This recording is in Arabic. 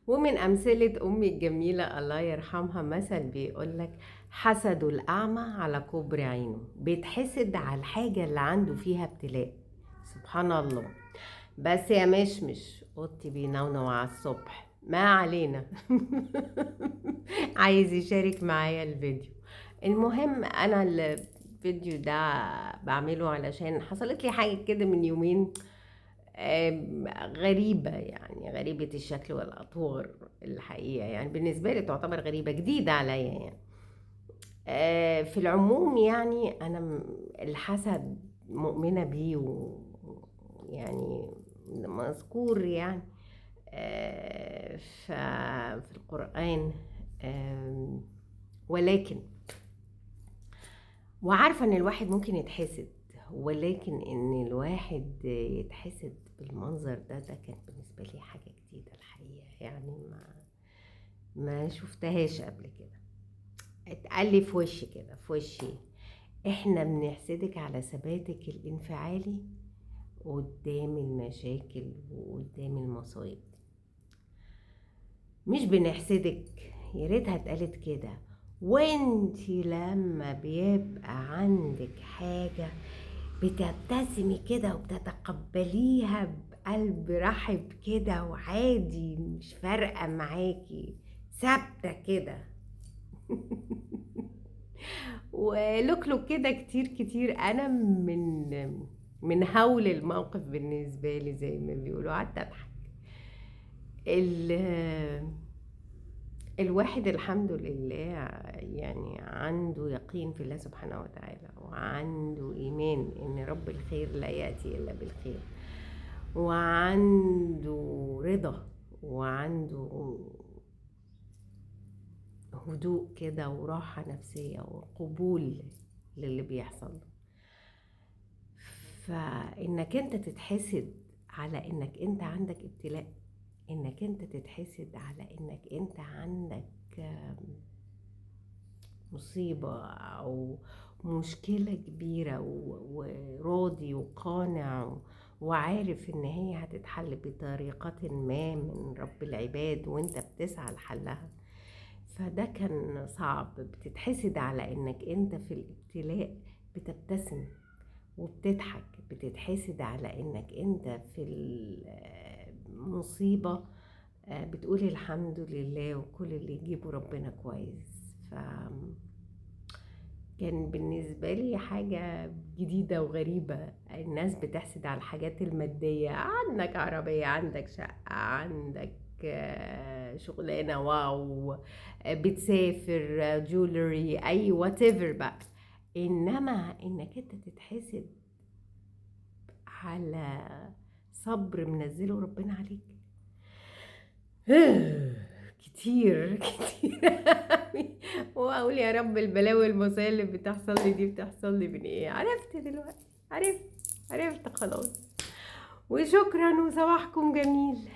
ومن أمثلة أمي الجميلة الله يرحمها مثل بيقولك: حسد الأعمى على كبر عينه، بيتحسد على الحاجة اللي عنده فيها ابتلاء. سبحان الله. بس يا مشمش قطي بينونو على الصبح، ما علينا. عايز يشارك معايا الفيديو. المهم أنا الفيديو ده بعمله علشان حصلت لي حاجة كده من يومين، غريبة، يعني غريبة الشكل والأطوار الحقيقة، يعني بالنسبة لي تعتبر غريبة جديدة عليا يعني. في العموم يعني أنا الحسد مؤمنة بيه، ويعني مذكور يعني في القرآن. ولكن وعارفة ان الواحد ممكن يتحسد، ولكن ان الواحد يتحسد بالمنظر ده كان بالنسبة لي حاجة جديدة الحقيقة، يعني ما شفتهاش قبل كده. اتقال لي في وشي كده، في وشي: احنا بنحسدك على ثباتك الانفعالي قدام المشاكل وقدام المصايب، مش بنحسدك. يا ريتها اتقالت كده: وانتي لما بيبقى عندك حاجة بتبتسمي كده وبتتقبليها بقلب رحب كده وعادي، مش فارقة معاكي، ثابتة كده. ولوكلوك كده كتير كتير. انا من هول الموقف بالنسبة لي زي ما بيقولوا قعدت اضحك. الواحد الحمد لله يعني عنده يقين في الله سبحانه وتعالى، وعنده إيمان إن رب الخير لا يأتي إلا بالخير، وعنده رضا، وعنده هدوء كده وراحة نفسية وقبول للي بيحصل له. فإنك أنت تتحسد على إنك أنت عندك ابتلاء، إنك أنت تتحسد على إنك أنت عندك مصيبة أو مشكلة كبيرة وراضي وقانع وعارف إن هي هتتحل بطريقة ما من رب العباد وإنت بتسعى لحلها، فده كان صعب. بتتحسد على إنك إنت في الابتلاء بتبتسم وبتضحك، بتتحسد على إنك إنت في المصيبة بتقولي الحمد لله وكل اللي يجيبه ربنا كويس. كان بالنسبة لي حاجة جديدة وغريبة. الناس بتحسد على الحاجات المادية، عندك عربية، عندك شقة، عندك شغلانة واو، بتسافر، جولري، اي whatever بقى. انما انك انت تتحسد على صبر منزله ربنا عليك، كتير كتير. واقول يا رب البلاوي المصايب اللي بتحصل لي دي بتحصل لي من ايه؟ عرفت دلوقتي، عرفت خلاص. وشكرا وصباحكم جميل.